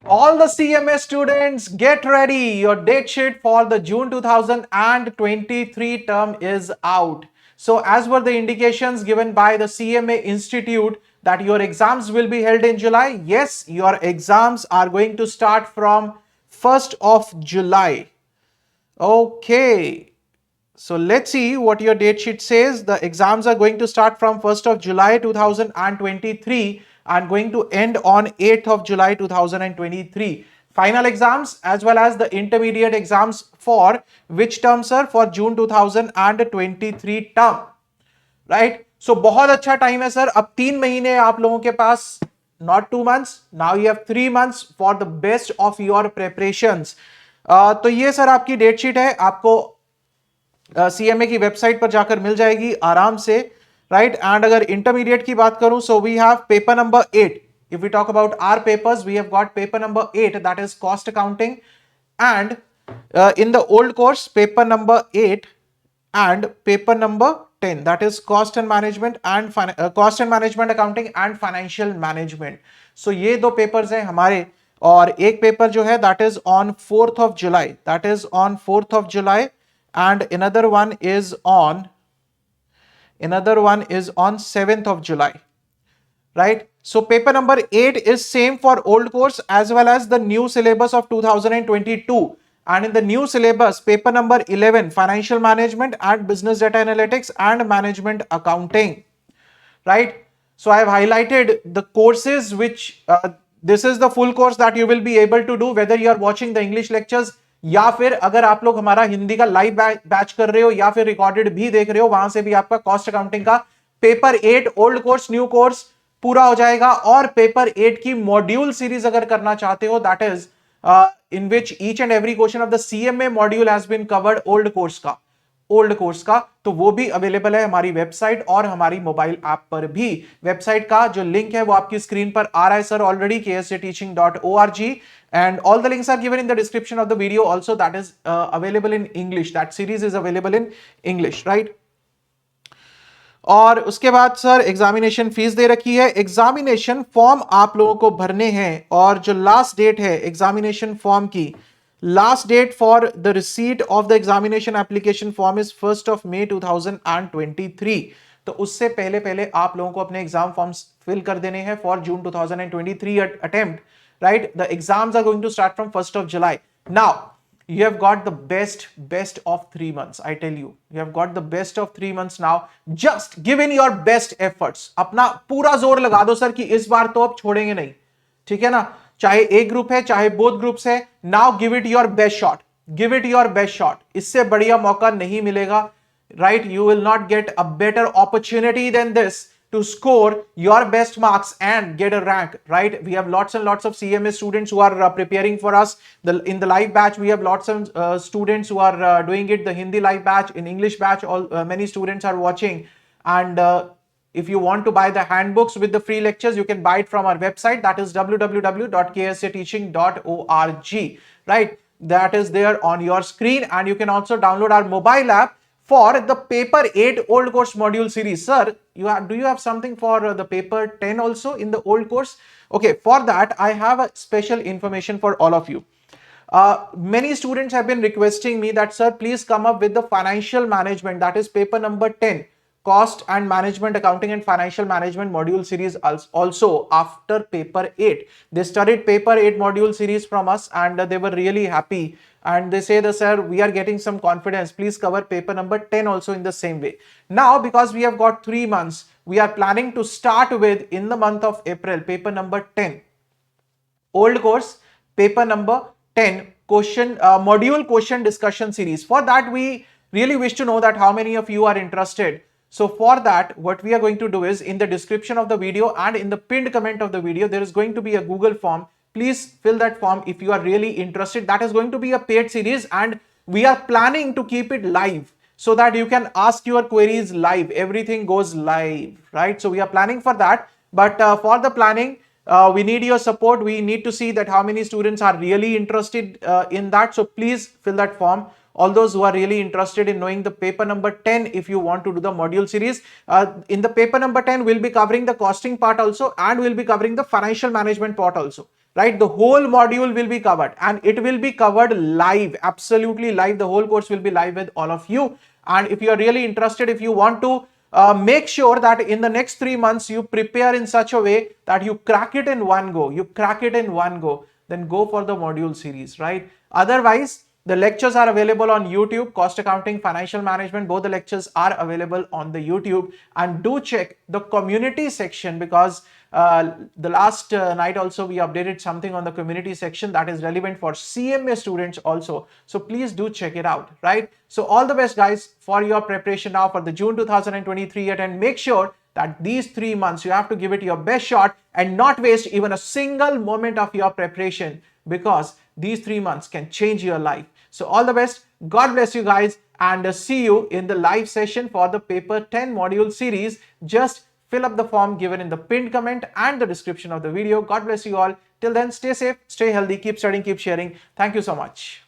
All the CMA students, get ready. Your date sheet for the June 2023 term is out. So as per the indications given by the CMA Institute that your exams will be held in July, yes, your exams are going to start from 1st of July. Okay. So let's see what your date sheet says. The exams are going to start from 1st of July 2023 and going to end on 8th of July 2023. Final exams as well as the intermediate exams for which term, sir? For June 2023 term. Right so बहुत अच्छा time है sir. अब 3 महीने आप लोगों के पास, not 2 months, now you have 3 months for the best of your preparations. तो ये सर आपकी डेट शीट है, आपको सीएमए की वेबसाइट पर जाकर मिल जाएगी आराम से, राइट. एंड अगर इंटरमीडिएट की बात करूं, so we have paper number 8. if we talk about our papers, we have got paper number 8, that is cost accounting, and in the old course paper number 8 and paper number 10, that is cost and management accounting and financial management. so ये दो papers हैं हमारे, और एक paper जो है that is on 4th of July, and another one is on 7th of July, right. So paper number 8 is same for old course as well as the new syllabus of 2022, and in the new syllabus paper number 11, financial management and business data analytics and management accounting, right. So I have highlighted the courses which this is the full course that you will be able to do whether you are watching the English lectures या फिर अगर आप लोग हमारा हिंदी का live batch कर रहे हो या फिर रिकॉर्डेड भी देख रहे हो, वहां से भी आपका कॉस्ट अकाउंटिंग का paper 8 old course new course पूरा हो जाएगा. और पेपर 8 की मॉड्यूल सीरीज अगर करना चाहते हो, that is in which each and every question of the CMA module has been covered old course का, तो वो भी अवेलेबल है हमारी वेबसाइट और हमारी मोबाइल ऐप पर भी. वेबसाइट का जो लिंक है वो आपकी स्क्रीन पर आ रहा है sir already, ksjteaching.org, and all the links are given in the description of the video also. That is available in English, that series is available in English, right. और उसके बाद सर एग्जामिनेशन फीस दे रखी है. Examination form आप लोगों को भरने हैं, और जो लास्ट डेट है एग्जामिनेशन फॉर्म की, last date for the receipt of the examination application form is 1st of May 2023. तो उससे पहले पहले आप लोगों को अपने एग्जाम फॉर्म्स फिल कर देने हैं for June 2023 attempt, right. The exams are going to start from 1st of July. Now you have got the best of 3 months. I tell you, you have got the best of 3 months now. Just give in your best efforts. अपना पूरा जोर लगा दो sir कि इस बार तो अब छोड़ेंगे नहीं, ठीक है ना. चाहे एक ग्रुप है चाहे बोथ ग्रुप्स है, now give it your best shot. इससे बढ़िया मौका नहीं मिलेगा, right. You will not get a better opportunity than this to score your best marks and get a rank, right. We have lots and lots of CMA students who are preparing for us. In the live batch we have lots of students who are doing it, the Hindi live batch, in English batch many students are watching. And if you want to buy the handbooks with the free lectures, you can buy it from our website, that is www.ksjteaching.org, right. That is there on your screen, and you can also download our mobile app for the paper 8 old course module series. Sir, do you have something for the paper 10 also in the old course? Okay, for that I have a special information for all of you. Many students have been requesting me that, sir, please come up with the financial management, that is paper number 10, cost and management accounting and financial management module series also after paper 8. They studied paper 8 module series from us and they were really happy. And they say that, sir, we are getting some confidence. Please cover paper number 10 also in the same way. Now, because we have got 3 months, we are planning to start with, in the month of April, paper number 10. Old course, paper number 10, module question discussion series. For that, we really wish to know that how many of you are interested. So for that, what we are going to do is, in the description of the video and in the pinned comment of the video, there is going to be a Google form. Please fill that form if you are really interested. That is going to be a paid series and we are planning to keep it live so that you can ask your queries live. Everything goes live, right? So we are planning for that. But for the planning, we need your support. We need to see that how many students are really interested in that. So please fill that form. all those who are really interested in knowing the paper number 10, if you want to do the module series, in the paper number 10, we'll be covering the costing part also, and we'll be covering the financial management part also, right? The whole module will be covered, and it will be covered live, absolutely live. The whole course will be live with all of you. And if you are really interested, if you want to make sure that in the next 3 months you prepare in such a way that you crack it in one go, then go for the module series, right? Otherwise, the lectures are available on YouTube. Cost accounting, financial management, both the lectures are available on the YouTube. And do check the community section, because the last night also we updated something on the community section that is relevant for CMA students also. So please do check it out, right? So all the best, guys, for your preparation now for the June 2023 yet, and make sure that these 3 months you have to give it your best shot and not waste even a single moment of your preparation, because these 3 months can change your life. So all the best. God bless you guys, and see you in the live session for the paper 10 module series. Just fill up the form given in the pinned comment and the description of the video. God bless you all. Till then, stay safe, stay healthy, keep studying, keep sharing. Thank you so much.